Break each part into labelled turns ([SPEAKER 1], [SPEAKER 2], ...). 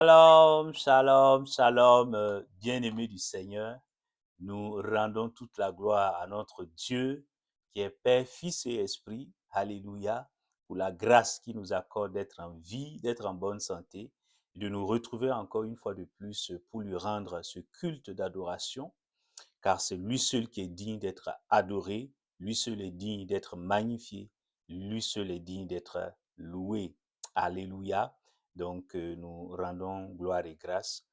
[SPEAKER 1] Shalom, shalom, shalom, bien-aimés du Seigneur. Nous rendons toute la gloire à notre Dieu qui est Père, Fils et Esprit. Alléluia. Pour la grâce qu'il nous accorde d'être en vie, d'être en bonne santé, de nous retrouver encore une fois de plus pour lui rendre ce culte d'adoration, car c'est lui seul qui est digne d'être adoré, lui seul est digne d'être magnifié, lui seul est digne d'être loué. Alléluia. Donc, nous rendons gloire et grâce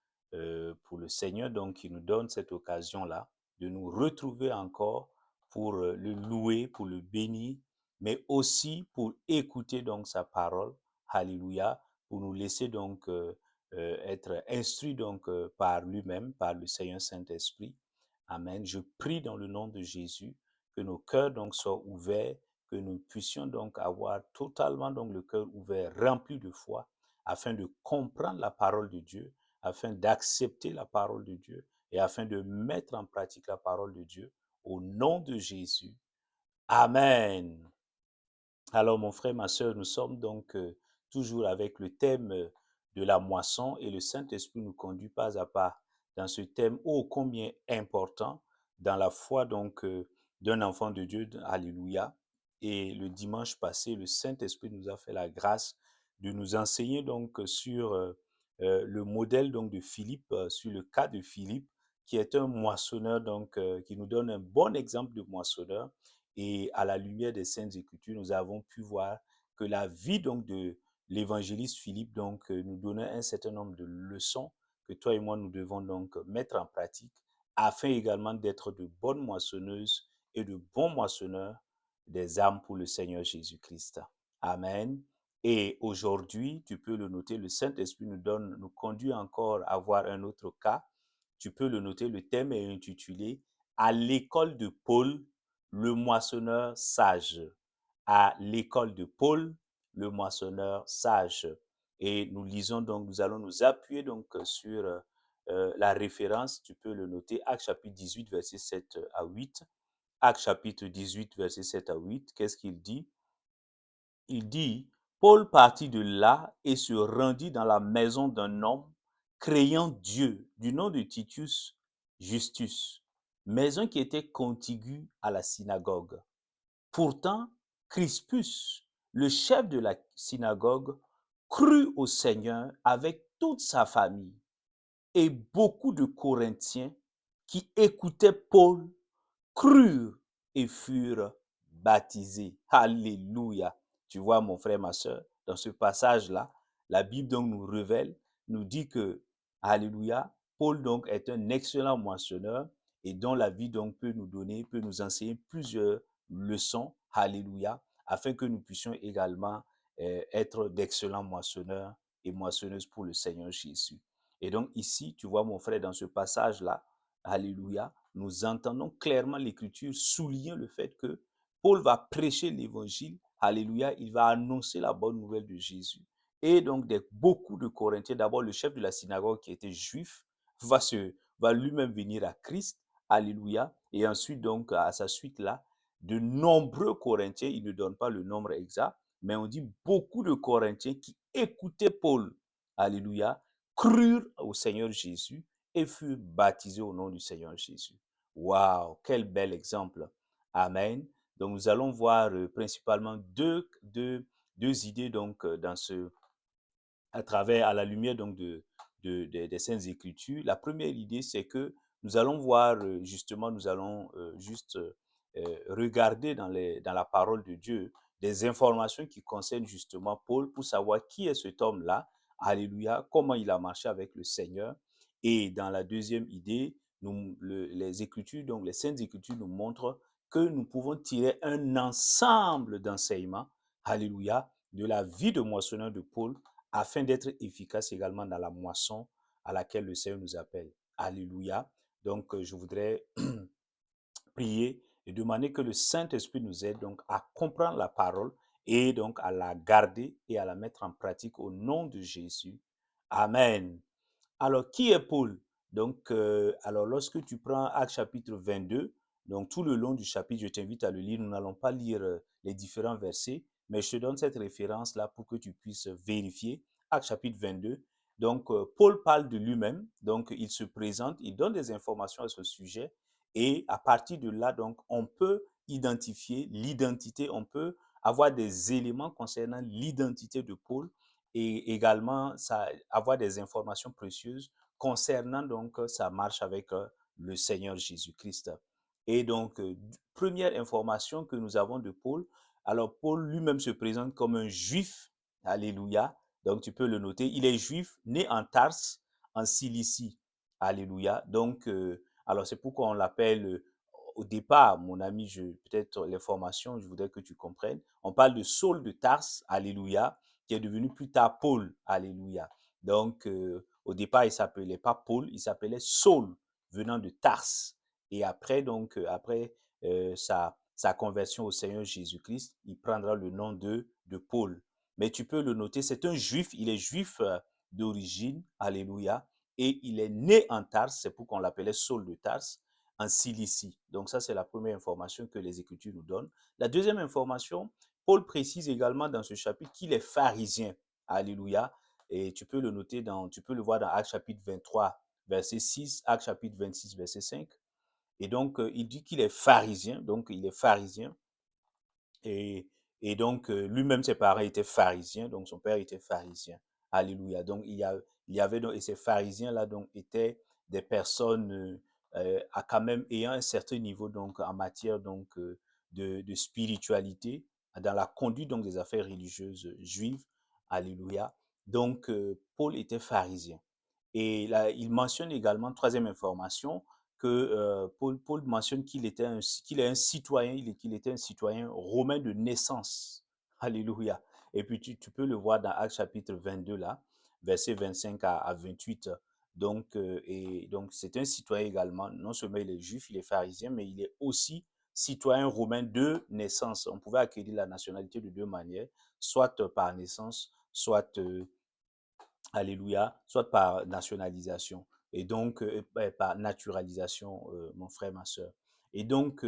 [SPEAKER 1] pour le Seigneur, donc, qui nous donne cette occasion-là de nous retrouver encore pour le louer, pour le bénir, mais aussi pour écouter donc sa parole. Alléluia. Pour nous laisser donc être instruits donc par lui-même, par le Seigneur Saint-Esprit. Amen. Je prie dans le nom de Jésus que nos cœurs donc soient ouverts, que nous puissions donc avoir totalement donc le cœur ouvert, rempli de foi, afin de comprendre la parole de Dieu, afin d'accepter la parole de Dieu et afin de mettre en pratique la parole de Dieu au nom de Jésus. Amen. Alors, mon frère, ma sœur, nous sommes donc toujours avec le thème de la moisson et le Saint-Esprit nous conduit pas à pas dans ce thème ô combien important dans la foi donc d'un enfant de Dieu. Alléluia. Et le dimanche passé, le Saint-Esprit nous a fait la grâce de nous enseigner donc sur le modèle donc de Philippe, sur le cas de Philippe, qui est un moissonneur donc qui nous donne un bon exemple de moissonneur. Et à la lumière des Saintes Écritures, nous avons pu voir que la vie donc de l'évangéliste Philippe donc nous donnait un certain nombre de leçons que toi et moi nous devons donc mettre en pratique afin également d'être de bonnes moissonneuses et de bons moissonneurs des âmes pour le Seigneur Jésus-Christ. Amen. Et aujourd'hui, tu peux le noter, le Saint-Esprit nous conduit encore à voir un autre cas. Tu peux le noter, le thème est intitulé À l'école de Paul, le moissonneur sage. À l'école de Paul, le moissonneur sage. Et nous lisons donc, nous allons nous appuyer donc sur la référence, tu peux le noter, Actes chapitre 18, verset 7 à 8. Actes chapitre 18, verset 7 à 8, qu'est-ce qu'il dit? Il dit, Paul partit de là et se rendit dans la maison d'un homme craignant Dieu du nom de Titus Justus, maison qui était contiguë à la synagogue. Pourtant, Crispus, le chef de la synagogue, crut au Seigneur avec toute sa famille et beaucoup de Corinthiens qui écoutaient Paul crurent et furent baptisés. Alléluia. Tu vois, mon frère, ma soeur, dans ce passage-là, la Bible donc nous révèle, nous dit que, alléluia, Paul donc est un excellent moissonneur et dont la vie donc peut nous donner, peut nous enseigner plusieurs leçons, alléluia, afin que nous puissions également être d'excellents moissonneurs et moissonneuses pour le Seigneur Jésus. Et donc ici, tu vois, mon frère, dans ce passage-là, alléluia, nous entendons clairement l'Écriture souligner le fait que Paul va prêcher l'Évangile, alléluia, il va annoncer la bonne nouvelle de Jésus. Et donc, beaucoup de Corinthiens, d'abord le chef de la synagogue qui était juif, va lui-même venir à Christ, alléluia, et ensuite donc à sa suite là, de nombreux Corinthiens, il ne donne pas le nombre exact, mais on dit beaucoup de Corinthiens qui écoutaient Paul, alléluia, crurent au Seigneur Jésus et furent baptisés au nom du Seigneur Jésus. Waouh, quel bel exemple. Amen. Donc nous allons voir principalement deux idées donc dans ce à travers, à la lumière donc des Saintes Écritures. La première idée, c'est que nous allons voir justement, nous allons juste regarder dans la parole de Dieu des informations qui concernent justement Paul pour savoir qui est cet homme-là, alléluia, comment il a marché avec le Seigneur. Et dans la deuxième idée, les Écritures, donc les Saintes Écritures nous montrent que nous pouvons tirer un ensemble d'enseignements, alléluia, de la vie de moissonneur de Paul afin d'être efficace également dans la moisson à laquelle le Seigneur nous appelle. Alléluia. Donc, je voudrais prier et demander que le Saint-Esprit nous aide donc à comprendre la parole et donc à la garder et à la mettre en pratique au nom de Jésus. Amen. Alors, qui est Paul? Donc, alors lorsque tu prends Actes chapitre 22, donc tout le long du chapitre, je t'invite à le lire. Nous n'allons pas lire les différents versets, mais je te donne cette référence-là pour que tu puisses vérifier. Actes chapitre 22, Donc, Paul parle de lui-même, donc il se présente, il donne des informations à ce sujet, et à partir de là, donc, on peut identifier l'identité, on peut avoir des éléments concernant l'identité de Paul et également ça, avoir des informations précieuses concernant donc sa marche avec le Seigneur Jésus-Christ. Et donc, première information que nous avons de Paul, alors Paul lui-même se présente comme un juif, alléluia, donc tu peux le noter, il est juif, né en Tarse, en Cilicie, alléluia, donc, alors c'est pourquoi on l'appelle, au départ, mon ami, peut-être l'information, je voudrais que tu comprennes, on parle de Saul de Tarse, alléluia, qui est devenu plus tard Paul, alléluia. Donc, au départ, il ne s'appelait pas Paul, il s'appelait Saul, venant de Tarse. Et après, donc, après sa conversion au Seigneur Jésus-Christ, il prendra le nom de Paul. Mais tu peux le noter, c'est un juif, il est juif d'origine, alléluia, et il est né en Tarse, c'est pourquoi on l'appelait Saul de Tarse, en Cilicie. Donc ça, c'est la première information que les Écritures nous donnent. La deuxième information, Paul précise également dans ce chapitre qu'il est pharisien, alléluia, et tu peux le noter tu peux le voir dans Actes chapitre 23, verset 6, Actes chapitre 26, verset 5. Et donc, il dit qu'il est pharisien, donc il est pharisien. Et, et donc, lui-même, ses parents étaient pharisiens, donc son père était pharisien. Alléluia. Donc, il y avait donc, et ces pharisiens-là, donc, étaient des personnes à quand même ayant un certain niveau, donc, en matière, donc, de spiritualité, dans la conduite, donc, des affaires religieuses juives. Alléluia. Donc, Paul était pharisien. Et là, il mentionne également, troisième information, que Paul mentionne qu'il est un citoyen, qu'il était un citoyen romain de naissance. Alléluia. Et puis tu peux le voir dans Actes chapitre 22, là, versets 25 à 28. Donc, et donc, c'est un citoyen également. Non seulement il est juif, il est pharisien, mais il est aussi citoyen romain de naissance. On pouvait acquérir la nationalité de deux manières, soit par naissance, soit alléluia, soit par nationalisation, et donc par naturalisation, mon frère, ma soeur. Et donc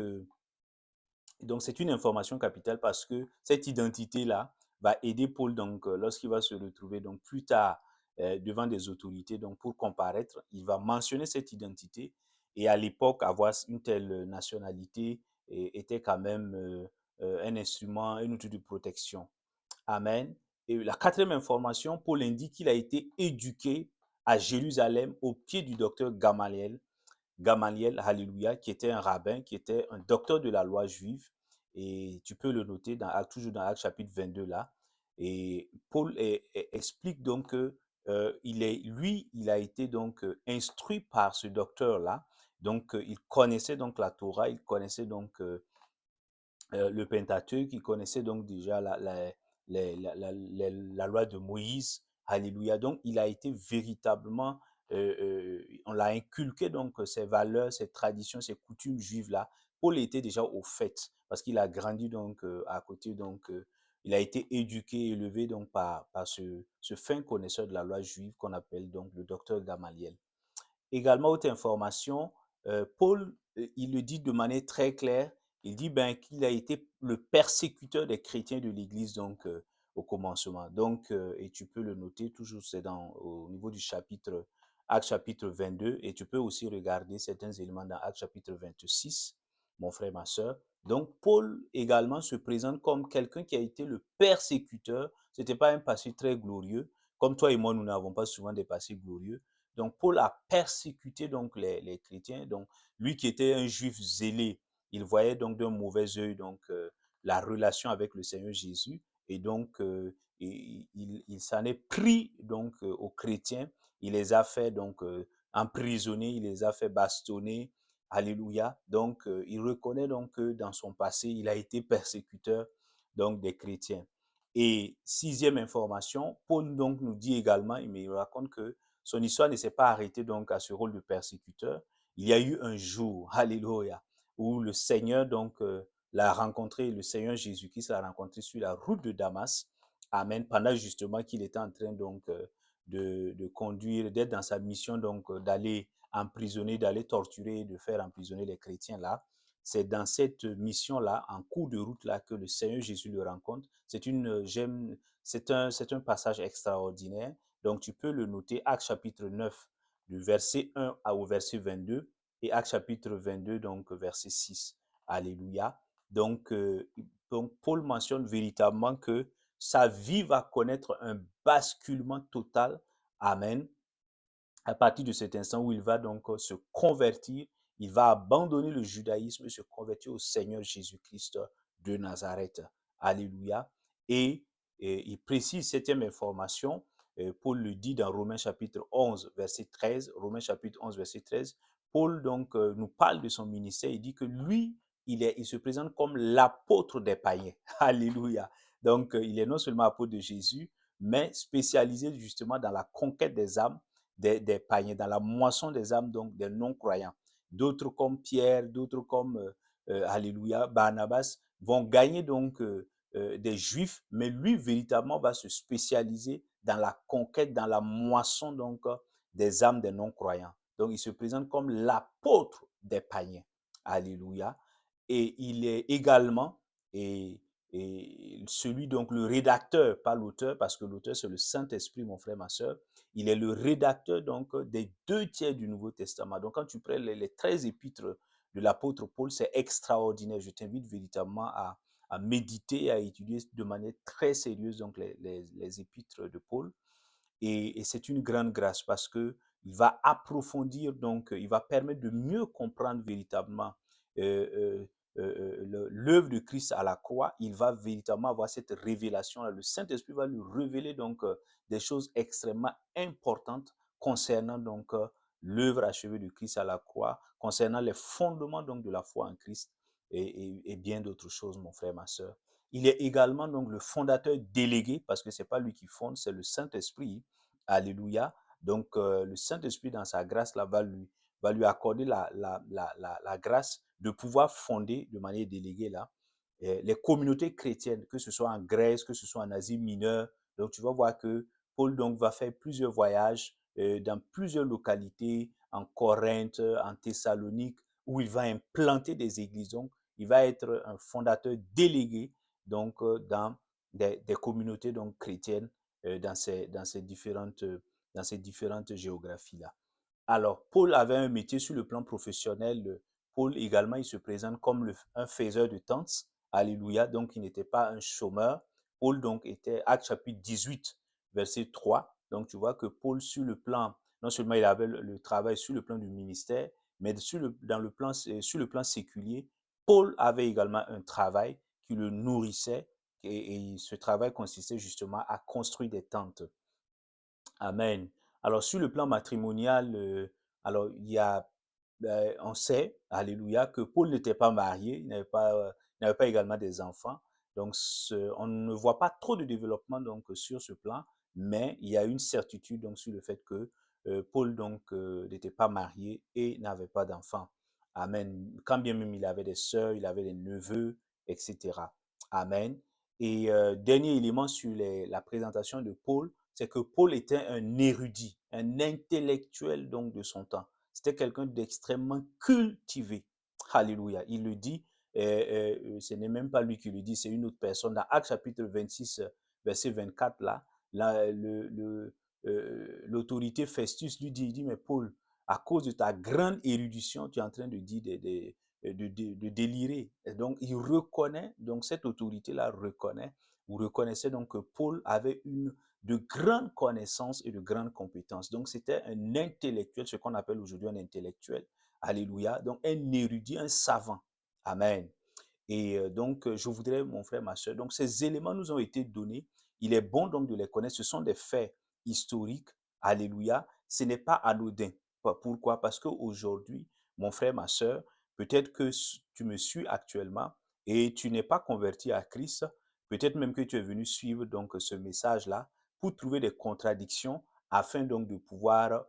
[SPEAKER 1] c'est une information capitale parce que cette identité-là va aider Paul, donc, lorsqu'il va se retrouver donc, plus tard devant des autorités donc, pour comparaître, il va mentionner cette identité. Et à l'époque, avoir une telle nationalité était quand même un instrument, un outil de protection. Amen. Et la quatrième information, Paul indique qu'il a été éduqué à Jérusalem au pied du docteur Gamaliel. Gamaliel, alléluia, qui était un rabbin, qui était un docteur de la loi juive. Et tu peux le noter toujours dans Actes chapitre 22 là. Et Paul explique donc que il a été donc instruit par ce docteur-là. Donc, il connaissait donc la Torah, il connaissait donc le Pentateuque, il connaissait donc déjà la loi de Moïse. Alléluia. Donc, il a été véritablement, on l'a inculqué donc ces valeurs, ces traditions, ces coutumes juives-là. Paul était déjà au fait parce qu'il a grandi donc à côté, donc il a été éduqué, élevé donc par ce fin connaisseur de la loi juive qu'on appelle donc le docteur Gamaliel. Également, autre information, Paul, il le dit de manière très claire, il dit ben, qu'il a été le persécuteur des chrétiens de l'Église donc au commencement. Donc, et tu peux le noter toujours, c'est au niveau du chapitre, Acte chapitre 22, et tu peux aussi regarder certains éléments dans Acte chapitre 26, mon frère, ma soeur. Donc, Paul également se présente comme quelqu'un qui a été le persécuteur. Ce n'était pas un passé très glorieux. Comme toi et moi, nous n'avons pas souvent des passés glorieux. Donc, Paul a persécuté donc les chrétiens. Donc, lui qui était un juif zélé, il voyait donc d'un mauvais œil donc la relation avec le Seigneur Jésus. Et donc, il s'en est pris donc aux chrétiens. Il les a fait donc emprisonner, il les a fait bastonner. Alléluia. Donc, il reconnaît donc que dans son passé, il a été persécuteur donc des chrétiens. Et sixième information, Paul donc nous dit également, il raconte que son histoire ne s'est pas arrêtée donc à ce rôle de persécuteur. Il y a eu un jour, alléluia, où le Seigneur donc l'a rencontré, le Seigneur Jésus-Christ l'a rencontré sur la route de Damas. Amen. Pendant justement qu'il était en train donc de conduire, d'être dans sa mission donc d'aller emprisonner, d'aller torturer, de faire emprisonner les chrétiens là. C'est dans cette mission-là, en cours de route-là, que le Seigneur Jésus le rencontre. C'est un passage extraordinaire. Donc, tu peux le noter, Actes chapitre 9, du verset 1 au verset 22, et Actes chapitre 22, donc verset 6. Alléluia. Donc, Paul mentionne véritablement que sa vie va connaître un basculement total. Amen. À partir de cet instant où il va donc se convertir, il va abandonner le judaïsme et se convertir au Seigneur Jésus-Christ de Nazareth. Alléluia. Et il précise cette information. Paul le dit dans Romains chapitre 11, verset 13. Romains chapitre 11, verset 13. Paul donc nous parle de son ministère. Il dit que lui, il se présente comme l'apôtre des païens. Alléluia. Donc, il est non seulement apôtre de Jésus, mais spécialisé justement dans la conquête des âmes des païens, dans la moisson des âmes, donc des non-croyants. D'autres comme Pierre, d'autres comme, Alléluia, Barnabas, vont gagner donc des Juifs, mais lui, véritablement, va se spécialiser dans la conquête, dans la moisson donc des âmes des non-croyants. Donc, il se présente comme l'apôtre des païens. Alléluia. Et il est également, et, et celui, donc le rédacteur, pas l'auteur, parce que l'auteur, c'est le Saint-Esprit, mon frère, ma soeur. Il est le rédacteur donc des 2 tiers du Nouveau Testament. Donc, quand tu prends les 13 épîtres de l'apôtre Paul, c'est extraordinaire. Je t'invite véritablement à méditer et à étudier de manière très sérieuse donc les épîtres de Paul. Et c'est une grande grâce parce que il va approfondir, donc il va permettre de mieux comprendre véritablement euh, l'œuvre de Christ à la croix. Il va véritablement avoir cette révélation. Le Saint-Esprit va lui révéler donc des choses extrêmement importantes concernant donc l'œuvre achevée de Christ à la croix, concernant les fondements donc de la foi en Christ et bien d'autres choses, mon frère, ma soeur. Il est également donc le fondateur délégué, parce que c'est pas lui qui fonde, c'est le Saint-Esprit. Alléluia. Donc, le Saint-Esprit, dans sa grâce, là, va lui accorder la grâce de pouvoir fonder de manière déléguée, là, les communautés chrétiennes, que ce soit en Grèce, que ce soit en Asie mineure. Donc, tu vas voir que Paul donc, va faire plusieurs voyages dans plusieurs localités, en Corinthe, en Thessalonique, où il va implanter des églises. Donc, il va être un fondateur délégué donc, dans des communautés donc, chrétiennes dans ces différentes géographies-là. Alors, Paul avait un métier sur le plan professionnel. Paul également, il se présente comme un faiseur de tentes. Alléluia. Donc, il n'était pas un chômeur. Paul, donc, était, Actes chapitre 18, verset 3. Donc, tu vois que Paul, sur le plan, non seulement il avait le travail sur le plan du ministère, mais sur le plan séculier, Paul avait également un travail qui le nourrissait et ce travail consistait justement à construire des tentes. Amen. Alors, sur le plan matrimonial, alors on sait, alléluia, que Paul n'était pas marié, il n'avait pas également des enfants. Donc, on ne voit pas trop de développement donc sur ce plan, mais il y a une certitude donc sur le fait que Paul donc n'était pas marié et n'avait pas d'enfants. Amen. Quand bien même il avait des sœurs, il avait des neveux, etc. Amen. Et dernier élément sur la présentation de Paul, c'est que Paul était un érudit, un intellectuel donc de son temps. C'était quelqu'un d'extrêmement cultivé. Alléluia. Il le dit, ce n'est même pas lui qui le dit, c'est une autre personne. Dans Actes chapitre 26, verset 24, là l'autorité Festus lui dit, il dit, mais Paul, à cause de ta grande érudition, tu es en train de dire de délirer. Et donc, il reconnaît, donc cette autorité-là reconnaît, ou reconnaissait donc que Paul avait de grandes connaissances et de grandes compétences. Donc, c'était un intellectuel, ce qu'on appelle aujourd'hui un intellectuel. Alléluia. Donc, un érudit, un savant. Amen. Et donc, je voudrais, mon frère, ma soeur, donc ces éléments nous ont été donnés. Il est bon donc de les connaître. Ce sont des faits historiques. Alléluia. Ce n'est pas anodin. Pourquoi? Parce qu'aujourd'hui, mon frère, ma soeur, peut-être que tu me suis actuellement et tu n'es pas converti à Christ. Peut-être même que tu es venu suivre donc ce message-là pour trouver des contradictions afin donc de pouvoir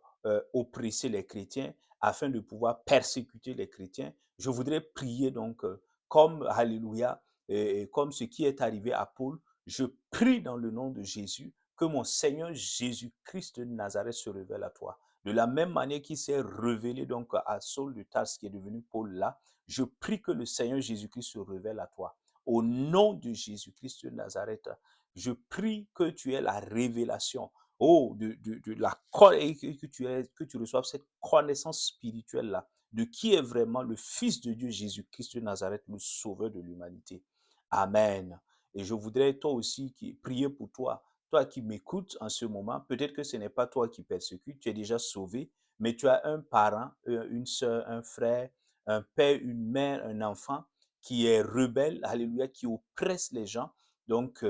[SPEAKER 1] oppresser les chrétiens, afin de pouvoir persécuter les chrétiens. Je voudrais prier donc comme, alléluia, et comme ce qui est arrivé à Paul, je prie dans le nom de Jésus que mon Seigneur Jésus-Christ de Nazareth se révèle à toi. De la même manière qu'il s'est révélé donc à Saul de Tarse qui est devenu Paul là, je prie que le Seigneur Jésus-Christ se révèle à toi. Au nom de Jésus-Christ de Nazareth, je prie que tu aies la révélation. oh, de la et que tu reçoives cette connaissance spirituelle-là, de qui est vraiment le Fils de Dieu, Jésus-Christ de Nazareth, le Sauveur de l'humanité. Amen. Et je voudrais toi aussi prier pour toi, toi qui m'écoutes en ce moment. Peut-être que ce n'est pas toi qui persécutes, tu es déjà sauvé, mais tu as un parent, une soeur, un frère, un père, une mère, un enfant qui est rebelle, alléluia, qui oppresse les gens. Donc,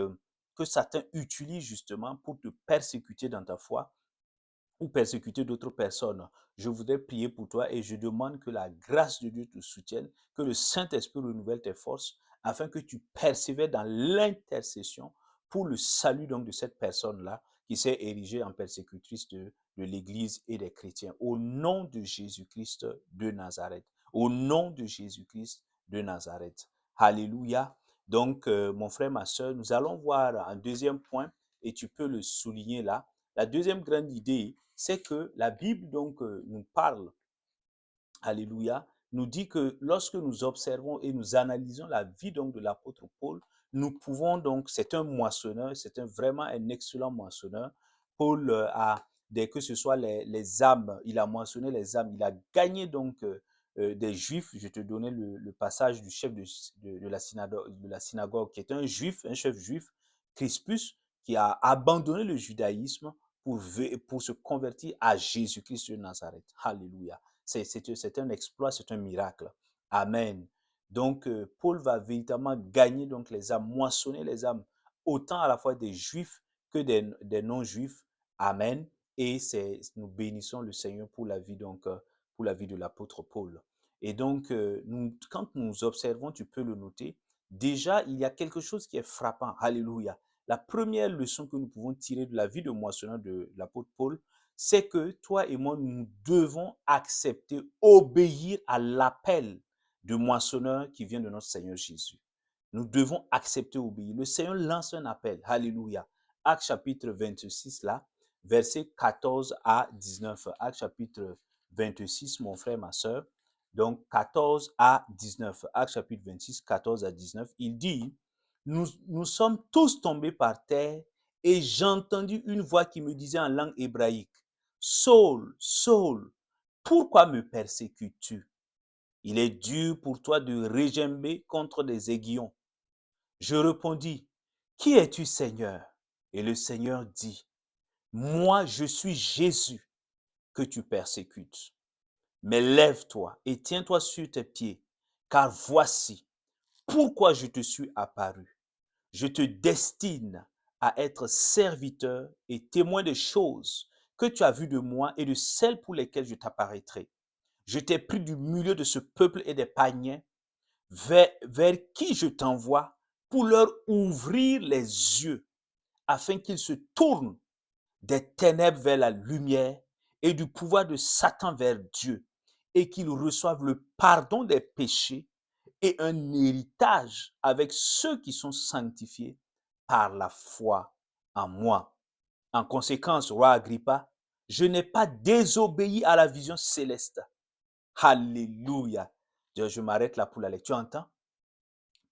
[SPEAKER 1] que Satan utilise justement pour te persécuter dans ta foi ou persécuter d'autres personnes. Je voudrais prier pour toi et je demande que la grâce de Dieu te soutienne, que le Saint-Esprit renouvelle tes forces afin que tu persévères dans l'intercession pour le salut donc de cette personne-là qui s'est érigée en persécutrice de l'Église et des chrétiens. Au nom de Jésus-Christ de Nazareth. Au nom de Jésus-Christ de Nazareth. Alléluia. Donc, mon frère, ma soeur, nous allons voir un deuxième point et tu peux le souligner là. La deuxième grande idée, c'est que la Bible donc nous parle, alléluia, nous dit que lorsque nous observons et nous analysons la vie donc de l'apôtre Paul, nous pouvons donc, c'est un moissonneur, vraiment un excellent moissonneur. Paul que ce soit les âmes, il a moissonné les âmes, il a gagné donc des Juifs. Je te donnais le passage du chef de la synagogue, qui est un juif, un chef juif, Crispus, qui a abandonné le judaïsme pour se convertir à Jésus-Christ de Nazareth. Alléluia. C'est un exploit, c'est un miracle. Amen. Donc, Paul va véritablement gagner donc les âmes, moissonner les âmes, autant à la fois des juifs que des non-juifs. Amen. Et nous bénissons le Seigneur pour la vie, donc, pour la vie de l'apôtre Paul. Et donc, quand nous observons, tu peux le noter, déjà, il y a quelque chose qui est frappant. Alléluia. La première leçon que nous pouvons tirer de la vie de moissonneur de l'apôtre Paul, c'est que toi et moi, nous devons accepter, obéir à l'appel de moissonneur qui vient de notre Seigneur Jésus. Nous devons accepter, obéir. Le Seigneur lance un appel. Alléluia. Acte chapitre 26, là, versets 14 à 19. Acte chapitre 26, mon frère, ma soeur. Donc, 14 à 19. Acte chapitre 26, 14 à 19. Il dit, nous sommes tous tombés par terre et j'ai entendu une voix qui me disait en langue hébraïque, Saul, Saul, pourquoi me persécutes-tu? Il est dur pour toi de régember contre des aiguillons. Je répondis, qui es-tu, Seigneur? Et le Seigneur dit, moi, je suis Jésus que tu persécutes. Mais lève-toi et tiens-toi sur tes pieds, car voici pourquoi je te suis apparu. Je te destine à être serviteur et témoin des choses que tu as vues de moi et de celles pour lesquelles je t'apparaîtrai. Je t'ai pris du milieu de ce peuple et des païens vers qui je t'envoie pour leur ouvrir les yeux afin qu'ils se tournent des ténèbres vers la lumière et du pouvoir de Satan vers Dieu et qu'ils reçoivent le pardon des péchés et un héritage avec ceux qui sont sanctifiés par la foi en moi. En conséquence, roi Agrippa, je n'ai pas désobéi à la vision céleste. Alléluia. Je m'arrête là pour la lecture. Tu entends?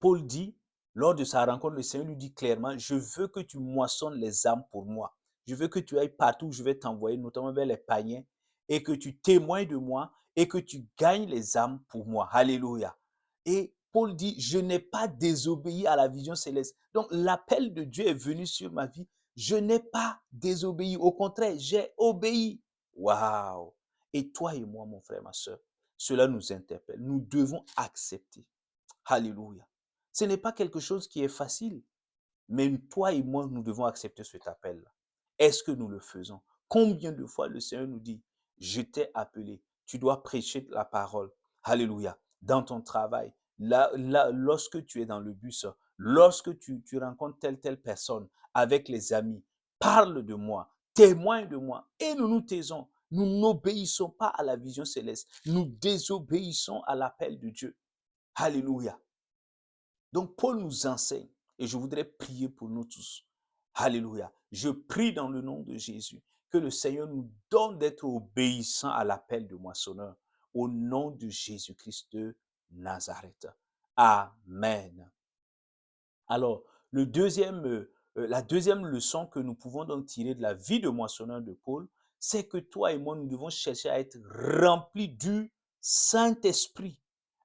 [SPEAKER 1] Paul dit, lors de sa rencontre, le Seigneur lui dit clairement, je veux que tu moissonnes les âmes pour moi. Je veux que tu ailles partout où je vais t'envoyer, notamment vers les païens, et que tu témoignes de moi et que tu gagnes les âmes pour moi. Alléluia. Et Paul dit, je n'ai pas désobéi à la vision céleste. Donc l'appel de Dieu est venu sur ma vie. Je n'ai pas désobéi. Au contraire, j'ai obéi. Waouh! Et toi et moi, mon frère, ma soeur, cela nous interpelle. Nous devons accepter. Alléluia. Ce n'est pas quelque chose qui est facile, mais toi et moi, nous devons accepter cet appel-là. Est-ce que nous le faisons? Combien de fois le Seigneur nous dit, je t'ai appelé, tu dois prêcher la parole. Alléluia. Dans ton travail, lorsque tu es dans le bus, lorsque tu rencontres telle personne avec les amis, parle de moi, témoigne de moi, et nous nous taisons. Nous n'obéissons pas à la vision céleste. Nous désobéissons à l'appel de Dieu. Alléluia. Donc, Paul nous enseigne, et je voudrais prier pour nous tous. Alléluia. Je prie dans le nom de Jésus que le Seigneur nous donne d'être obéissants à l'appel de moissonneur. Au nom de Jésus-Christ de Nazareth. Amen. Alors, le deuxième la deuxième leçon que nous pouvons donc tirer de la vie de moissonneur de Paul, c'est que toi et moi, nous devons chercher à être remplis du Saint-Esprit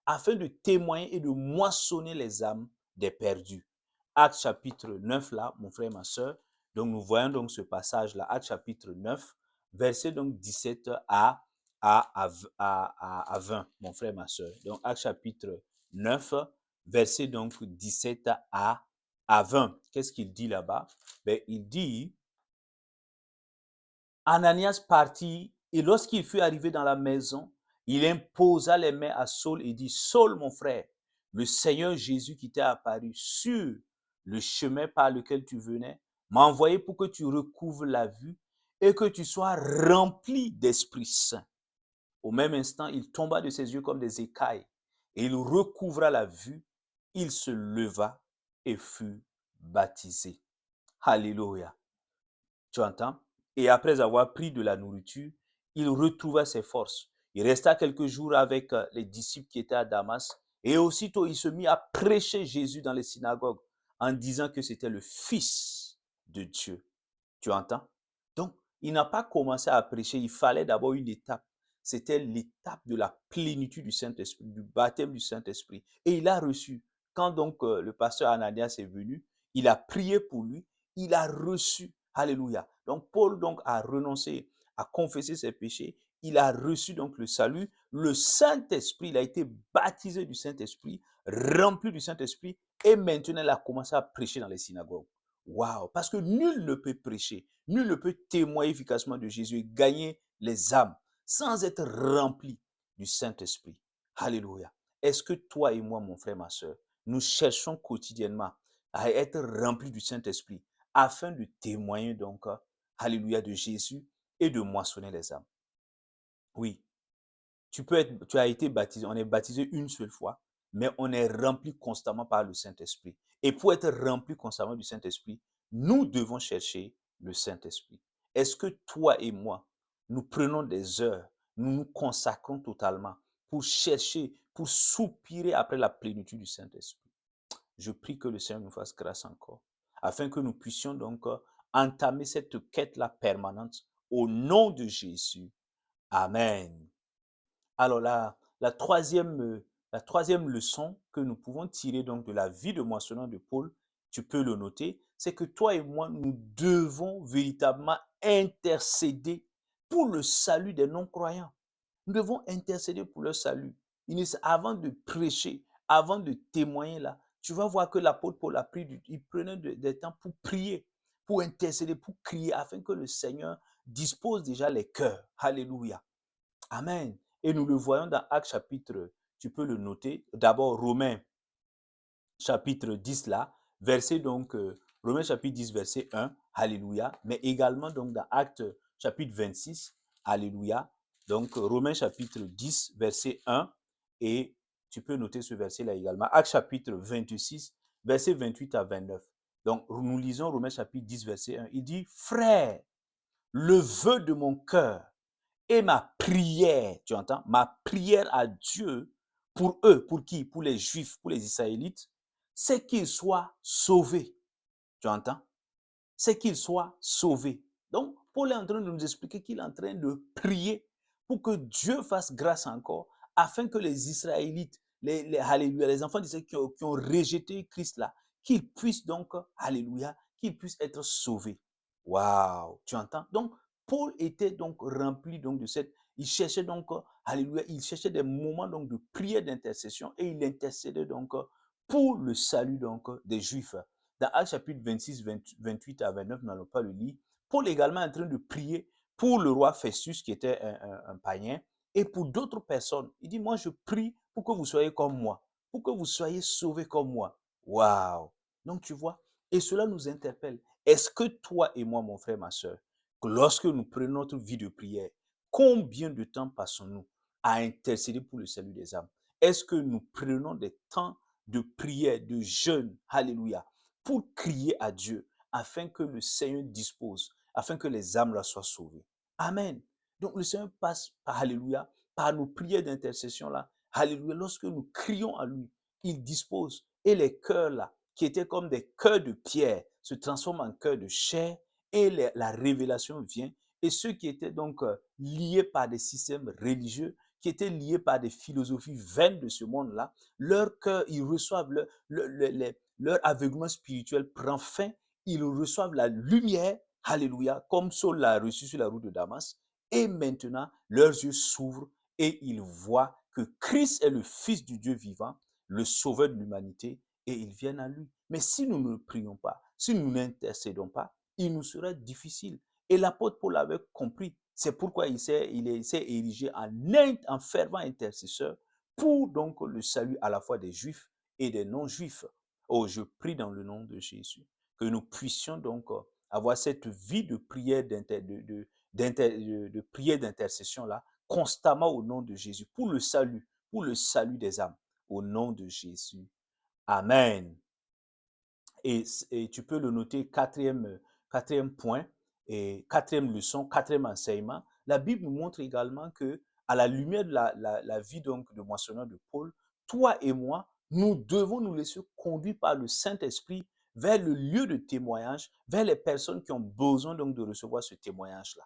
[SPEAKER 1] afin de témoigner et de moissonner les âmes des perdus. Actes chapitre 9, là, mon frère et ma soeur, donc nous voyons donc ce passage-là, Actes chapitre 9, verset donc 17 à 20, mon frère et ma soeur. Donc Actes chapitre 9, verset donc 17 à 20. Qu'est-ce qu'il dit là-bas? Ben, il dit, Ananias partit et lorsqu'il fut arrivé dans la maison, il imposa les mains à Saul et dit, Saul, mon frère, le Seigneur Jésus qui t'est apparu sur le chemin par lequel tu venais, m'a envoyé pour que tu recouvres la vue et que tu sois rempli d'Esprit Saint. Au même instant, il tomba de ses yeux comme des écailles et il recouvra la vue. Il se leva et fut baptisé. Alléluia. Tu entends? Et après avoir pris de la nourriture, il retrouva ses forces. Il resta quelques jours avec les disciples qui étaient à Damas. Et aussitôt, il se mit à prêcher Jésus dans les synagogues en disant que c'était le Fils de Dieu. Tu entends? Donc, il n'a pas commencé à prêcher. Il fallait d'abord une étape. C'était l'étape de la plénitude du Saint-Esprit, du baptême du Saint-Esprit. Et il a reçu. Quand donc le pasteur Ananias est venu, il a prié pour lui. Il a reçu. Alléluia. Donc, Paul donc a renoncé à confesser ses péchés. Il a reçu donc le salut. Le Saint-Esprit, il a été baptisé du Saint-Esprit, rempli du Saint-Esprit. Et maintenant, il a commencé à prêcher dans les synagogues. Waouh! Parce que nul ne peut prêcher, nul ne peut témoigner efficacement de Jésus et gagner les âmes sans être rempli du Saint-Esprit. Alléluia. Est-ce que toi et moi, mon frère, ma soeur, nous cherchons quotidiennement à être remplis du Saint-Esprit afin de témoigner donc, alléluia, de Jésus et de moissonner les âmes? Oui, tu as été baptisé, on est baptisé une seule fois, mais on est rempli constamment par le Saint-Esprit. Et pour être rempli constamment du Saint-Esprit, nous devons chercher le Saint-Esprit. Est-ce que toi et moi, nous prenons des heures, nous nous consacrons totalement pour chercher, pour soupirer après la plénitude du Saint-Esprit? Je prie que le Seigneur nous fasse grâce encore, afin que nous puissions donc entamer cette quête-là permanente au nom de Jésus. Amen. Alors la troisième leçon que nous pouvons tirer donc de la vie de moissonneur de Paul, tu peux le noter, c'est que toi et moi, nous devons véritablement intercéder pour le salut des non-croyants. Nous devons intercéder pour leur salut. Avant de prêcher, avant de témoigner là, tu vas voir que l'apôtre Paul il prenait des temps pour prier, pour intercéder, pour crier, afin que le Seigneur dispose déjà les cœurs. Alléluia. Amen. Et nous le voyons dans Actes chapitre, tu peux le noter, d'abord Romains chapitre 10 là, verset donc, Romains chapitre 10 verset 1, Alléluia, mais également donc dans Actes chapitre 26, Alléluia, donc Romains chapitre 10 verset 1, et tu peux noter ce verset là également, Actes chapitre 26, verset 28 à 29. Donc nous lisons Romains chapitre 10 verset 1, il dit, frère, le vœu de mon cœur et ma prière, tu entends, ma prière à Dieu pour eux, pour qui? Pour les Juifs, pour les Israélites, c'est qu'ils soient sauvés. Tu entends? C'est qu'ils soient sauvés. Donc, Paul est en train de nous expliquer qu'il est en train de prier pour que Dieu fasse grâce encore, afin que les Israélites, alléluia, les enfants d'Israël qui ont rejeté Christ là, qu'ils puissent donc, alléluia, qu'ils puissent être sauvés. Waouh, tu entends? Donc, Paul était donc rempli donc de cette, il cherchait donc, alléluia, il cherchait des moments donc de prière d'intercession et il intercédait donc pour le salut donc des Juifs. Dans Actes chapitre 26, 28 à 29, nous n'allons pas le lire, Paul est également en train de prier pour le roi Festus, qui était un païen, et pour d'autres personnes. Il dit, moi je prie pour que vous soyez comme moi, pour que vous soyez sauvés comme moi. Waouh! Donc tu vois, et cela nous interpelle. Est-ce que toi et moi, mon frère, ma soeur, que lorsque nous prenons notre vie de prière, combien de temps passons-nous à intercéder pour le salut des âmes? Est-ce que nous prenons des temps de prière, de jeûne, alléluia, pour crier à Dieu, afin que le Seigneur dispose, afin que les âmes là soient sauvées? Amen. Donc le Seigneur passe par, alléluia, par nos prières d'intercession là, alléluia, lorsque nous crions à lui, il dispose et les cœurs là, qui étaient comme des cœurs de pierre se transforment en cœurs de chair et la révélation vient. Et ceux qui étaient donc liés par des systèmes religieux, qui étaient liés par des philosophies vaines de ce monde-là, leur cœur, ils reçoivent leur aveuglement spirituel prend fin, ils reçoivent la lumière, alléluia, comme Saul l'a reçu sur la route de Damas, et maintenant leurs yeux s'ouvrent et ils voient que Christ est le Fils du Dieu vivant, le Sauveur de l'humanité, et ils viennent à lui. Mais si nous ne prions pas, si nous n'intercédons pas, il nous sera difficile. Et l'apôtre Paul avait compris. C'est pourquoi il s'est érigé en fervent intercesseur pour donc le salut à la fois des Juifs et des non-Juifs. Oh, je prie dans le nom de Jésus que nous puissions donc avoir cette vie de prière de prière d'intercession là constamment au nom de Jésus pour le salut des âmes au nom de Jésus. Amen. Et tu peux le noter quatrième point et quatrième leçon, quatrième enseignement. La Bible nous montre également que à la lumière de la vie donc de moissonneur de Paul, toi et moi, nous devons nous laisser conduire par le Saint-Esprit vers le lieu de témoignage, vers les personnes qui ont besoin donc de recevoir ce témoignage-là.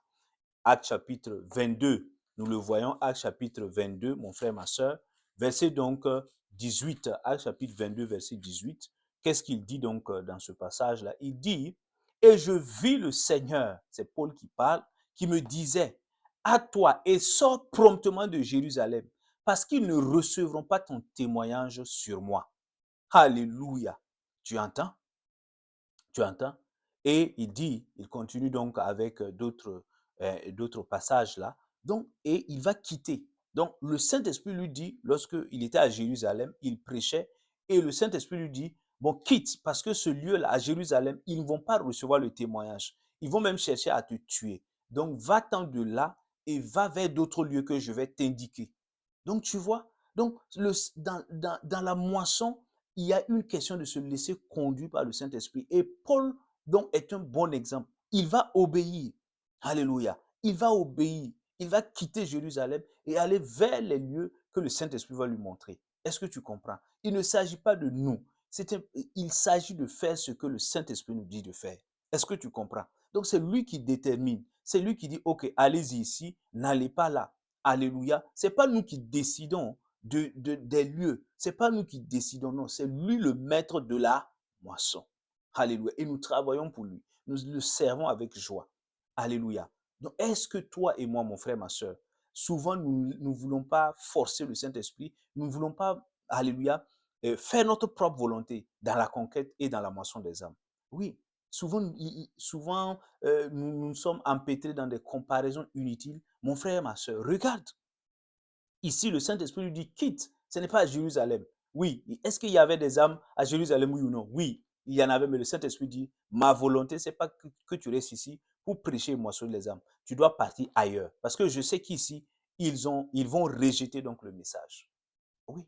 [SPEAKER 1] Acte chapitre 22, nous le voyons, Acte chapitre 22, mon frère, ma soeur, verset donc 18, Acte chapitre 22, verset 18. Qu'est-ce qu'il dit donc dans ce passage-là? Il dit, et je vis le Seigneur, c'est Paul qui parle, qui me disait, à toi et sors promptement de Jérusalem, parce qu'ils ne recevront pas ton témoignage sur moi. Alléluia. Tu entends? Tu entends? Et il continue donc avec d'autres passages là. Donc, et il va quitter. Donc, le Saint-Esprit lui dit, lorsqu'il était à Jérusalem, il prêchait, et le Saint-Esprit lui dit, bon, quitte, parce que ce lieu-là, à Jérusalem, ils ne vont pas recevoir le témoignage. Ils vont même chercher à te tuer. Donc, va-t'en de là et va vers d'autres lieux que je vais t'indiquer. Donc, tu vois, donc, dans la moisson, il y a une question de se laisser conduire par le Saint-Esprit. Et Paul, donc, est un bon exemple. Il va obéir. Alléluia. Il va obéir. Il va quitter Jérusalem et aller vers les lieux que le Saint-Esprit va lui montrer. Est-ce que tu comprends? Il ne s'agit pas de nous. Il s'agit de faire ce que le Saint-Esprit nous dit de faire. Est-ce que tu comprends? Donc, c'est lui qui détermine. C'est lui qui dit, OK, allez-y ici, n'allez pas là. Alléluia. C'est pas nous qui décidons des lieux. C'est pas nous qui décidons, non. C'est lui le maître de la moisson. Alléluia. Et nous travaillons pour lui. Nous le servons avec joie. Alléluia. Donc, est-ce que toi et moi, mon frère, ma soeur, souvent, nous ne voulons pas forcer le Saint-Esprit, nous ne voulons pas, alléluia, faire notre propre volonté dans la conquête et dans la moisson des âmes. Oui, souvent nous sommes empêtrés dans des comparaisons inutiles. Mon frère, ma soeur, regarde. Ici, le Saint-Esprit lui dit, quitte, ce n'est pas à Jérusalem. Oui, est-ce qu'il y avait des âmes à Jérusalem, oui ou non? Oui, il y en avait, mais le Saint-Esprit dit, ma volonté, ce n'est pas que tu restes ici pour prêcher et moissonner les âmes. Tu dois partir ailleurs. Parce que je sais qu'ici, ils vont rejeter donc le message. Oui.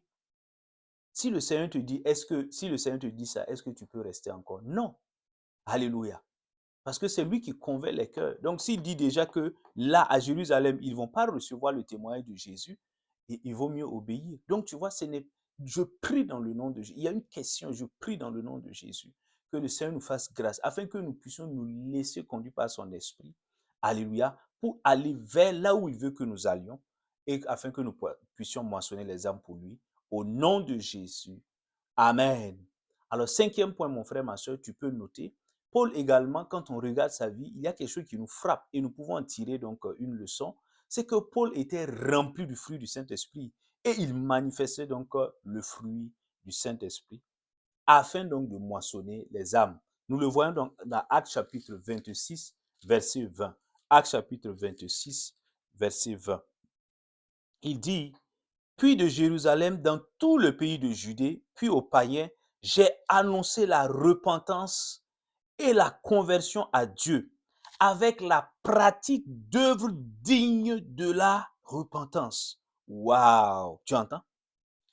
[SPEAKER 1] Si le Seigneur te dit, si le Seigneur te dit ça, est-ce que tu peux rester encore? Non. Alléluia. Parce que c'est lui qui convainc les cœurs. Donc, s'il dit déjà que là, à Jérusalem, ils ne vont pas recevoir le témoignage de Jésus, il vaut mieux obéir. Donc, tu vois, je prie dans le nom de Jésus. Il y a une question, je prie dans le nom de Jésus, que le Seigneur nous fasse grâce, afin que nous puissions nous laisser conduire par son esprit. Alléluia. Pour aller vers là où il veut que nous allions, et afin que nous puissions mentionner les âmes pour lui. Au nom de Jésus. Amen. Alors, cinquième point, mon frère, ma soeur, tu peux noter. Paul également, quand on regarde sa vie, il y a quelque chose qui nous frappe et nous pouvons en tirer donc une leçon. C'est que Paul était rempli du fruit du Saint-Esprit et il manifestait donc le fruit du Saint-Esprit afin donc de moissonner les âmes. Nous le voyons donc dans Actes chapitre 26, verset 20. Actes chapitre 26, verset 20. Il dit, puis de Jérusalem dans tout le pays de Judée, puis aux païens, j'ai annoncé la repentance et la conversion à Dieu avec la pratique d'œuvres dignes de la repentance. Waouh, tu entends?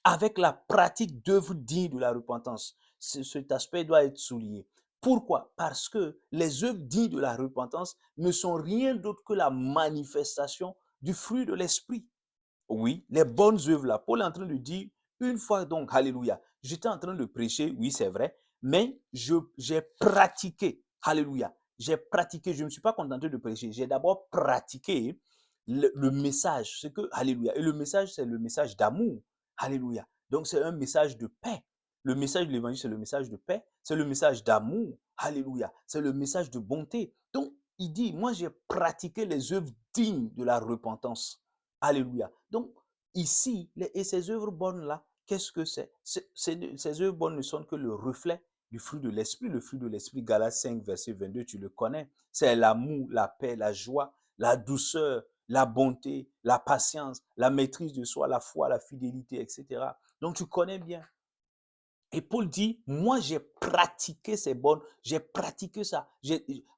[SPEAKER 1] Avec la pratique d'œuvres dignes de la repentance. Cet aspect doit être souligné. Pourquoi? Parce que les œuvres dignes de la repentance ne sont rien d'autre que la manifestation du fruit de l'esprit. Oui, les bonnes œuvres là. Paul est en train de dire, une fois donc, alléluia, j'étais en train de prêcher, oui c'est vrai, mais j'ai pratiqué. Alléluia. J'ai pratiqué. Je ne me suis pas contenté de prêcher. J'ai d'abord pratiqué le message. C'est que, alléluia. Et le message, c'est le message d'amour. Alléluia. Donc, c'est un message de paix. Le message de l'évangile, c'est le message de paix. C'est le message d'amour. Alléluia. C'est le message de bonté. Donc, il dit, moi, j'ai pratiqué les œuvres dignes de la repentance. Alléluia. Donc, ici, et ces œuvres bonnes-là, qu'est-ce que c'est? Ces œuvres bonnes ne sont que le reflet du fruit de l'esprit. Le fruit de l'esprit, Galates 5, verset 22, tu le connais. C'est l'amour, la paix, la joie, la douceur, la bonté, la patience, la maîtrise de soi, la foi, la fidélité, etc. Donc, tu connais bien. Et Paul dit, moi j'ai pratiqué ces bonnes, j'ai pratiqué ça,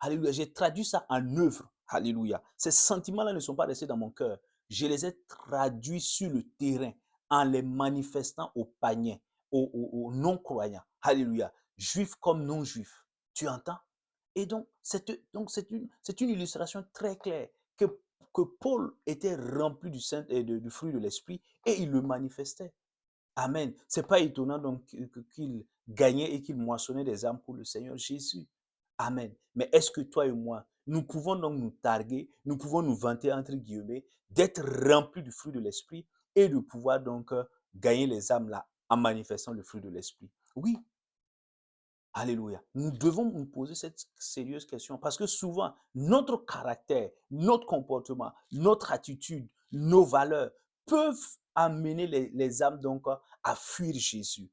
[SPEAKER 1] alléluia, j'ai traduit ça en œuvre, alléluia. Ces sentiments-là ne sont pas restés dans mon cœur, je les ai traduits sur le terrain en les manifestant aux païens, aux non-croyants, alléluia, juifs comme non-juifs, tu entends? Et donc, c'est une illustration très claire que Paul était rempli du, Saint, et du fruit de l'esprit et il le manifestait. Amen. C'est pas étonnant donc qu'il gagnait et qu'il moissonnait des âmes pour le Seigneur Jésus. Amen. Mais est-ce que toi et moi, nous pouvons donc nous targuer, nous pouvons nous vanter entre guillemets d'être remplis du fruit de l'esprit et de pouvoir donc gagner les âmes là en manifestant le fruit de l'esprit? Oui, alléluia. Nous devons nous poser cette sérieuse question parce que souvent, notre caractère, notre comportement, notre attitude, nos valeurs peuvent amener les âmes donc à fuir Jésus.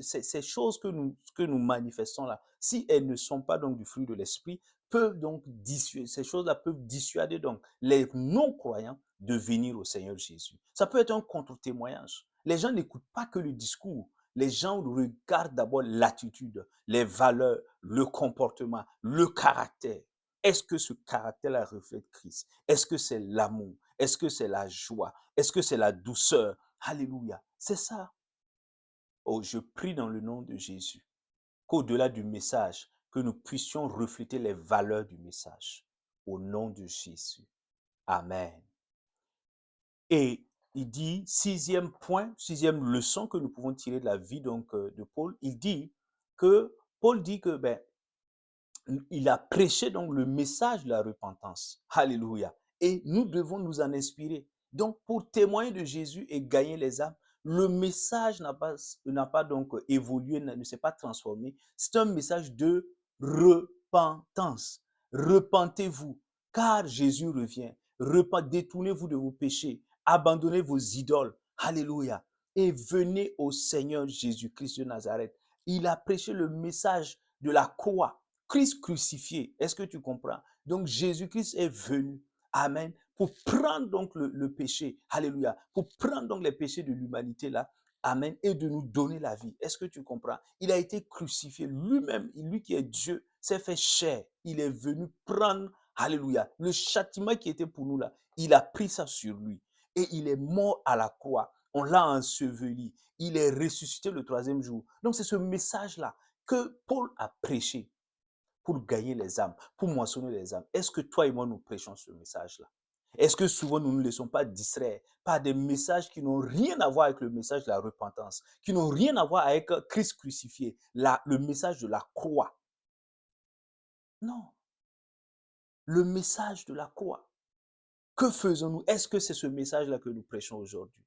[SPEAKER 1] Ces choses que nous manifestons là, si elles ne sont pas donc du fruit de l'esprit, peuvent donc dissuader, ces choses-là peuvent dissuader donc les non-croyants de venir au Seigneur Jésus. Ça peut être un contre-témoignage. Les gens n'écoutent pas que le discours, les gens regardent d'abord l'attitude, les valeurs, le comportement, le caractère. Est-ce que ce caractère-là reflète Christ? Est-ce que c'est l'amour? Est-ce que c'est la joie? Est-ce que c'est la douceur? Alléluia. C'est ça. Oh, je prie dans le nom de Jésus qu'au-delà du message, que nous puissions refléter les valeurs du message. Au nom de Jésus. Amen. Et il dit, sixième point, sixième leçon que nous pouvons tirer de la vie donc de Paul, Paul dit que il a prêché donc le message de la repentance. Alléluia. Et nous devons nous en inspirer. Donc, pour témoigner de Jésus et gagner les âmes, le message n'a pas donc évolué, ne s'est pas transformé. C'est un message de repentance. Repentez-vous, car Jésus revient. Détournez-vous de vos péchés. Abandonnez vos idoles. Alléluia. Et venez au Seigneur Jésus-Christ de Nazareth. Il a prêché le message de la croix. Christ crucifié. Est-ce que tu comprends? Donc Jésus-Christ est venu. Amen. Pour prendre donc le péché. Alléluia. Pour prendre donc les péchés de l'humanité là. Amen. Et de nous donner la vie. Est-ce que tu comprends? Il a été crucifié. Lui-même, lui qui est Dieu, s'est fait chair. Il est venu prendre, alléluia, le châtiment qui était pour nous là. Il a pris ça sur lui. Et il est mort à la croix. On l'a enseveli. Il est ressuscité le troisième jour. Donc c'est ce message-là que Paul a prêché pour gagner les âmes, pour moissonner les âmes. Est-ce que toi et moi, nous prêchons ce message-là? Est-ce que souvent, nous ne nous laissons pas distraire par des messages qui n'ont rien à voir avec le message de la repentance, qui n'ont rien à voir avec Christ crucifié, le message de la croix? Non, le message de la croix. Que faisons-nous? Est-ce que c'est ce message-là que nous prêchons aujourd'hui?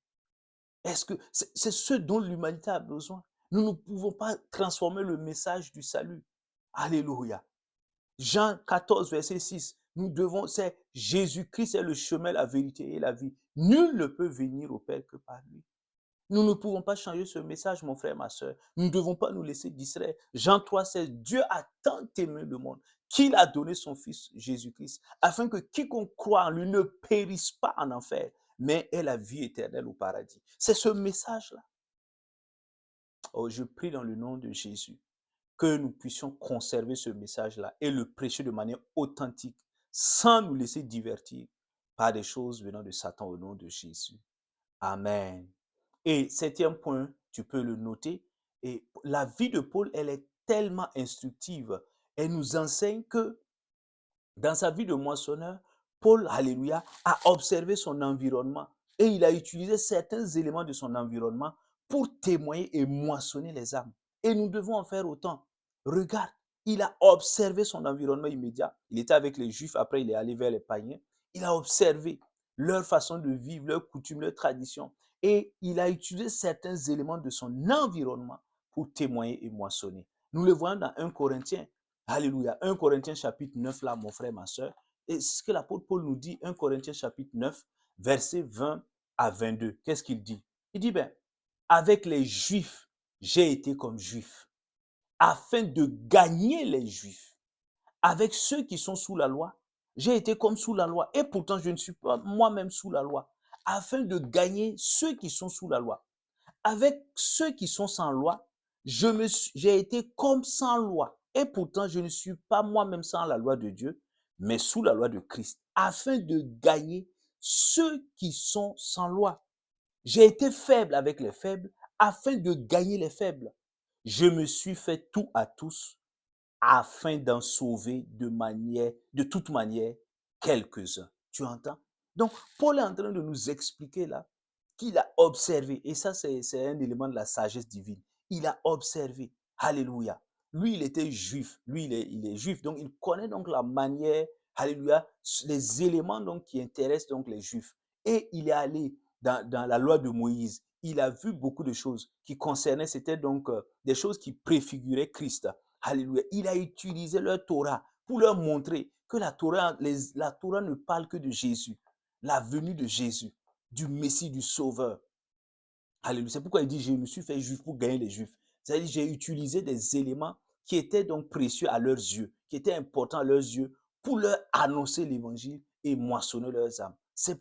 [SPEAKER 1] Est-ce que c'est ce dont l'humanité a besoin? Nous ne pouvons pas transformer le message du salut. Alléluia. Jean 14, verset 6, c'est Jésus-Christ est le chemin, la vérité et la vie. Nul ne peut venir au Père que par lui. Nous ne pouvons pas changer ce message, mon frère, ma soeur. Nous ne devons pas nous laisser distraire. Jean 3, 16, Dieu a tant aimé le monde qu'il a donné son Fils Jésus-Christ, afin que quiconque croit en lui ne périsse pas en enfer, mais ait la vie éternelle au paradis. C'est ce message-là. Oh, je prie dans le nom de Jésus que nous puissions conserver ce message-là et le prêcher de manière authentique, sans nous laisser divertir par des choses venant de Satan au nom de Jésus. Amen. Et septième point, tu peux le noter, et la vie de Paul, elle est tellement instructive. Elle nous enseigne que dans sa vie de moissonneur, Paul, alléluia, a observé son environnement et il a utilisé certains éléments de son environnement pour témoigner et moissonner les âmes. Et nous devons en faire autant. Regarde, il a observé son environnement immédiat. Il était avec les Juifs, après il est allé vers les païens. Il a observé leur façon de vivre, leurs coutumes, leurs traditions. Et il a utilisé certains éléments de son environnement pour témoigner et moissonner. Nous le voyons dans 1 Corinthiens. Alléluia. 1 Corinthiens chapitre 9, là, mon frère, ma soeur. Et c'est ce que l'apôtre Paul nous dit, 1 Corinthiens chapitre 9, versets 20 à 22. Qu'est-ce qu'il dit? Il dit, ben, avec les Juifs, j'ai été comme Juif, afin de gagner les Juifs. Avec ceux qui sont sous la loi, j'ai été comme sous la loi. Et pourtant, je ne suis pas moi-même sous la loi, afin de gagner ceux qui sont sous la loi. Avec ceux qui sont sans loi, j'ai été comme sans loi. Et pourtant, je ne suis pas moi-même sans la loi de Dieu, mais sous la loi de Christ, afin de gagner ceux qui sont sans loi. J'ai été faible avec les faibles, afin de gagner les faibles. Je me suis fait tout à tous, afin d'en sauver de toute manière quelques-uns. Tu entends? Donc, Paul est en train de nous expliquer là qu'il a observé, et ça c'est un élément de la sagesse divine. Il a observé. Alléluia. Lui, il était juif. Lui, il est juif. Donc, il connaît donc la manière, alléluia, les éléments donc qui intéressent donc les juifs. Et il est allé dans la loi de Moïse. Il a vu beaucoup de choses qui concernaient, c'était donc des choses qui préfiguraient Christ. Alléluia. Il a utilisé leur Torah pour leur montrer que la Torah ne parle que de Jésus, la venue de Jésus, du Messie, du Sauveur. Alléluia. C'est pourquoi il dit, je me suis fait juif pour gagner les juifs. C'est-à-dire, j'ai utilisé des éléments qui étaient donc précieux à leurs yeux, qui étaient importants à leurs yeux, pour leur annoncer l'évangile et moissonner leurs âmes. C'est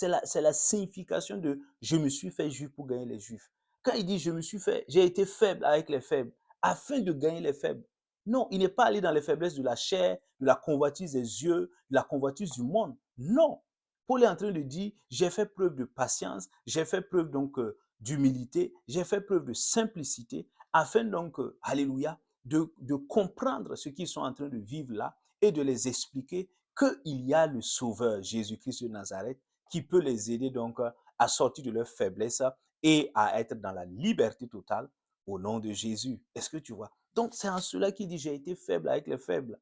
[SPEAKER 1] la signification de je me suis fait juif pour gagner les juifs. Quand il dit j'ai été faible avec les faibles, afin de gagner les faibles. Non, il n'est pas allé dans les faiblesses de la chair, de la convoitise des yeux, de la convoitise du monde. Non, Paul est en train de dire, j'ai fait preuve de patience, j'ai fait preuve donc d'humilité, j'ai fait preuve de simplicité, afin donc, alléluia, de comprendre ce qu'ils sont en train de vivre là et de les expliquer qu'il y a le Sauveur, Jésus-Christ de Nazareth, qui peut les aider donc à sortir de leur faiblesse et à être dans la liberté totale au nom de Jésus. Est-ce que tu vois? Donc, c'est en cela qu'il dit, j'ai été faible avec les faibles.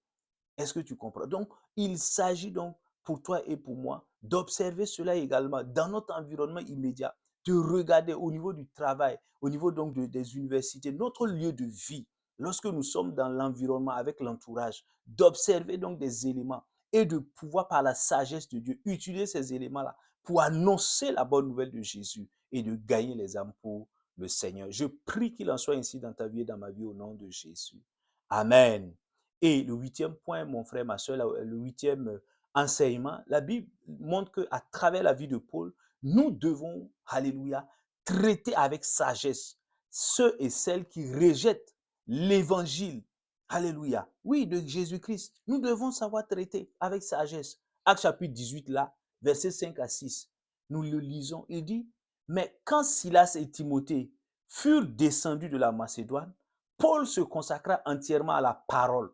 [SPEAKER 1] Est-ce que tu comprends? Donc, il s'agit donc pour toi et pour moi d'observer cela également dans notre environnement immédiat, de regarder au niveau du travail, au niveau donc des universités, notre lieu de vie, lorsque nous sommes dans l'environnement avec l'entourage, d'observer donc des éléments et de pouvoir par la sagesse de Dieu utiliser ces éléments-là pour annoncer la bonne nouvelle de Jésus et de gagner les âmes pour le Seigneur. Je prie qu'il en soit ainsi dans ta vie et dans ma vie au nom de Jésus. Amen. Et le huitième point, mon frère, ma soeur, le huitième enseignement, la Bible montre qu'à travers la vie de Paul, nous devons, alléluia, traiter avec sagesse ceux et celles qui rejettent l'évangile, alléluia, oui, de Jésus-Christ. Nous devons savoir traiter avec sagesse. Acte chapitre 18, là, versets 5 à 6, nous le lisons, il dit, mais quand Silas et Timothée furent descendus de la Macédoine, Paul se consacra entièrement à la parole.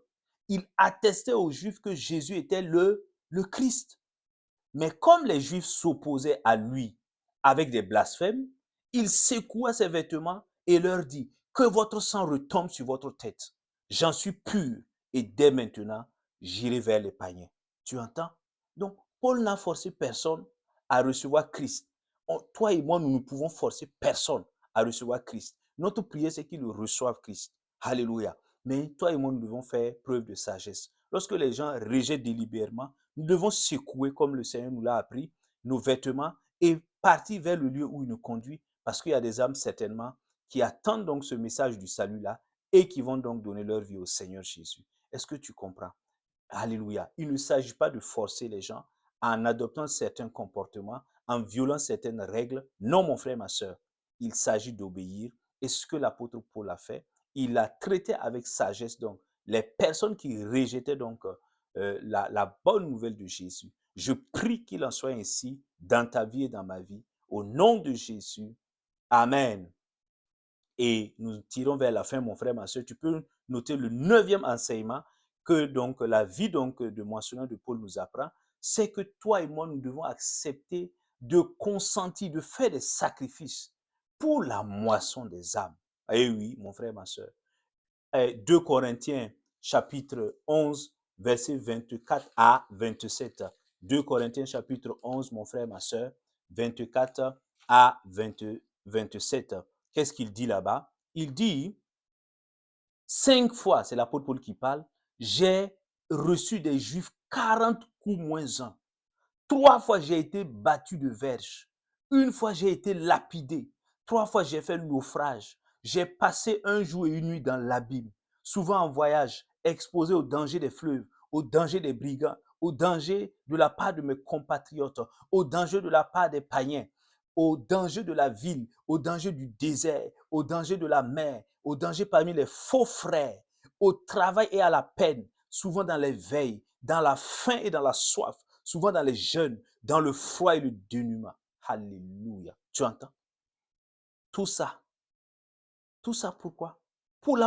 [SPEAKER 1] Il attestait aux Juifs que Jésus était le Christ. Mais comme les Juifs s'opposaient à lui avec des blasphèmes, il secoua ses vêtements et leur dit, que votre sang retombe sur votre tête. J'en suis pur et dès maintenant, j'irai vers les païens. Tu entends? Donc, Paul n'a forcé personne à recevoir Christ. Toi et moi, nous ne pouvons forcer personne à recevoir Christ. Notre prière, c'est qu'ils reçoivent Christ. Alléluia. Mais toi et moi, nous devons faire preuve de sagesse. Lorsque les gens rejettent délibérément, nous devons secouer, comme le Seigneur nous l'a appris, nos vêtements et partir vers le lieu où il nous conduit, parce qu'il y a des âmes certainement qui attendent donc ce message du salut-là et qui vont donc donner leur vie au Seigneur Jésus. Est-ce que tu comprends? Alléluia. Il ne s'agit pas de forcer les gens en adoptant certains comportements, en violant certaines règles. Non, mon frère, ma soeur, il s'agit d'obéir. Et ce que l'apôtre Paul a fait, il a traité avec sagesse donc les personnes qui rejetaient donc la bonne nouvelle de Jésus. Je prie qu'il en soit ainsi dans ta vie et dans ma vie. Au nom de Jésus. Amen. Et nous tirons vers la fin, mon frère, ma soeur. Tu peux noter le neuvième enseignement que donc la vie donc de moissonneur de Paul nous apprend, c'est que toi et moi, nous devons accepter de consentir, de faire des sacrifices pour la moisson des âmes. Eh oui, mon frère, ma soeur. 2 Corinthiens, chapitre 11, versets 24 à 27. 2 Corinthiens, chapitre 11, mon frère, ma soeur, 24 à 27. Qu'est-ce qu'il dit là-bas? Il dit, 5 fois, c'est l'apôtre Paul qui parle, j'ai reçu des Juifs 40 coups moins 1. 3 fois, j'ai été battu de verge. 1 fois, j'ai été lapidé. 3 fois, j'ai fait le naufrage. J'ai passé 1 jour et 1 nuit dans l'abîme, souvent en voyage, exposé au danger des fleuves, au danger des brigands, au danger de la part de mes compatriotes, au danger de la part des païens, au danger de la ville, au danger du désert, au danger de la mer, au danger parmi les faux frères, au travail et à la peine, souvent dans les veilles, dans la faim et dans la soif, souvent dans les jeûnes, dans le froid et le dénuement. Alléluia. Tu entends? Tout ça pourquoi? Pour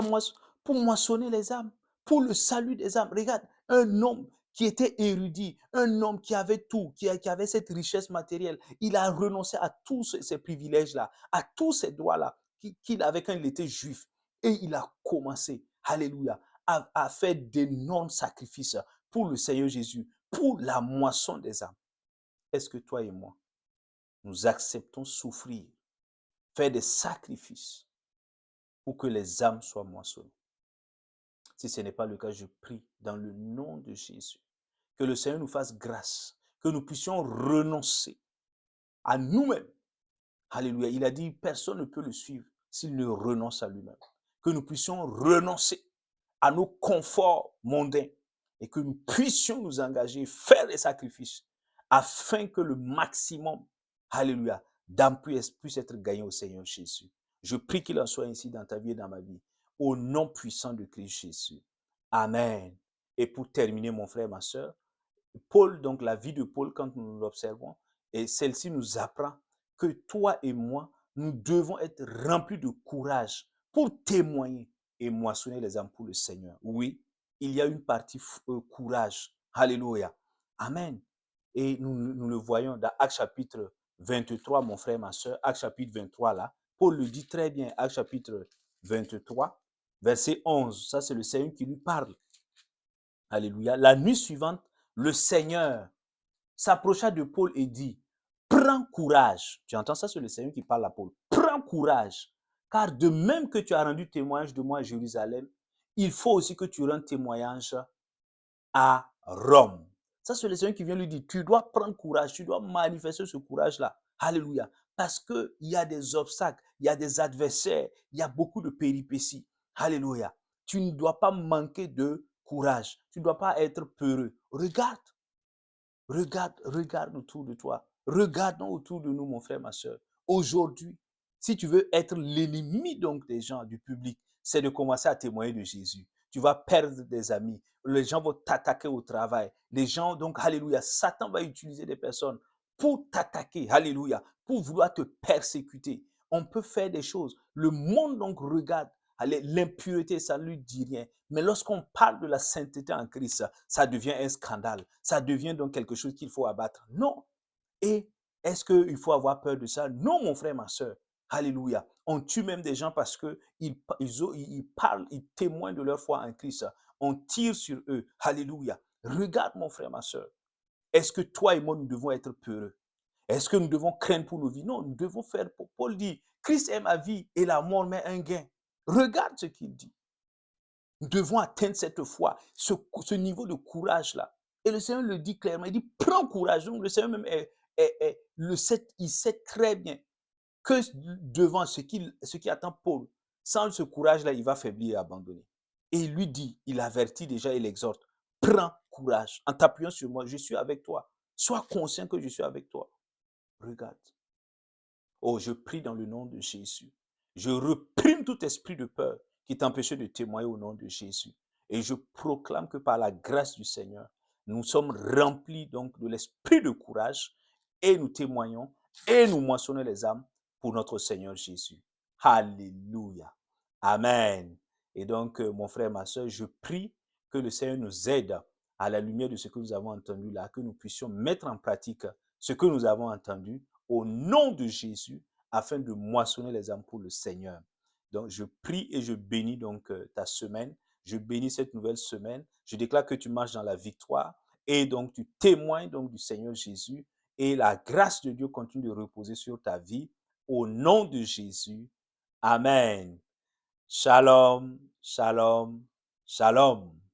[SPEAKER 1] pour moissonner les âmes, pour le salut des âmes. Regarde, un homme qui était érudit, un homme qui avait tout, qui avait cette richesse matérielle, il a renoncé à tous ces privilèges-là, à tous ces droits-là qu'il avait quand il était juif. Et il a commencé, alléluia, à faire d'énormes sacrifices pour le Seigneur Jésus, pour la moisson des âmes. Est-ce que toi et moi, nous acceptons souffrir, faire des sacrifices pour que les âmes soient moissonnées? Si ce n'est pas le cas, je prie dans le nom de Jésus que le Seigneur nous fasse grâce, que nous puissions renoncer à nous-mêmes. Alléluia. Il a dit, personne ne peut le suivre s'il ne renonce à lui-même. Que nous puissions renoncer à nos conforts mondains et que nous puissions nous engager, faire des sacrifices afin que le maximum, alléluia, d'âmes puisse être gagné au Seigneur Jésus. Je prie qu'il en soit ainsi dans ta vie et dans ma vie. Au nom puissant de Christ Jésus. Amen. Et pour terminer, mon frère, ma soeur, Paul, donc la vie de Paul, quand nous l'observons, et celle-ci nous apprend que toi et moi, nous devons être remplis de courage pour témoigner et moissonner les âmes pour le Seigneur. Oui, il y a une partie courage. Alléluia. Amen. Et nous le voyons dans Actes chapitre 23, mon frère, ma soeur, Actes chapitre 23 là. Paul le dit très bien, Actes chapitre 23, verset 11. Ça, c'est le Seigneur qui lui parle. Alléluia. La nuit suivante, le Seigneur s'approcha de Paul et dit, prends courage. Tu entends ça, c'est le Seigneur qui parle à Paul. Prends courage, car de même que tu as rendu témoignage de moi à Jérusalem, il faut aussi que tu rendes témoignage à Rome. Ça, c'est le Seigneur qui vient lui dire, tu dois prendre courage, tu dois manifester ce courage-là. Alléluia. Parce qu'il y a des obstacles, il y a des adversaires, il y a beaucoup de péripéties. Alléluia. Tu ne dois pas manquer de courage. Tu ne dois pas être peureux. Regarde autour de toi. Regardons autour de nous, mon frère, ma soeur. Aujourd'hui, si tu veux être l'ennemi donc des gens, du public, c'est de commencer à témoigner de Jésus. Tu vas perdre des amis. Les gens vont t'attaquer au travail. Les gens, donc, alléluia, Satan va utiliser des personnes pour t'attaquer, alléluia, pour vouloir te persécuter. On peut faire des choses. Le monde, donc, regarde. L'impureté, ça ne lui dit rien. Mais lorsqu'on parle de la sainteté en Christ, ça devient un scandale. Ça devient donc quelque chose qu'il faut abattre. Non. Et est-ce qu'il faut avoir peur de ça? Non, mon frère, ma soeur. Alléluia. On tue même des gens parce qu'ils parlent, ils témoignent de leur foi en Christ. On tire sur eux. Alléluia. Regarde, mon frère, ma soeur. Est-ce que toi et moi, nous devons être peureux? Est-ce que nous devons craindre pour nos vies? Non, nous devons faire. Paul dit, Christ est ma vie et la mort m'est un gain. Regarde ce qu'il dit. Nous devons atteindre cette foi, ce niveau de courage-là. Et le Seigneur le dit clairement, il dit, prends courage. Donc le Seigneur même il sait très bien que devant ce qui attend Paul, sans ce courage-là, il va faiblir et abandonner. Et il lui dit, il avertit déjà, il exhorte, prends courage en t'appuyant sur moi, je suis avec toi. Sois conscient que je suis avec toi. Regarde. Oh, je prie dans le nom de Jésus. Je reprime tout esprit de peur qui t'empêchait de témoigner au nom de Jésus. Et je proclame que par la grâce du Seigneur, nous sommes remplis donc de l'esprit de courage et nous témoignons et nous moissonnons les âmes pour notre Seigneur Jésus. Alléluia. Amen. Et donc, mon frère, ma soeur, je prie que le Seigneur nous aide à la lumière de ce que nous avons entendu là, que nous puissions mettre en pratique ce que nous avons entendu au nom de Jésus, afin de moissonner les âmes pour le Seigneur. Donc, je prie et je bénis donc ta semaine. Je bénis cette nouvelle semaine. Je déclare que tu marches dans la victoire et donc tu témoignes donc du Seigneur Jésus et la grâce de Dieu continue de reposer sur ta vie au nom de Jésus. Amen. Shalom, shalom, shalom.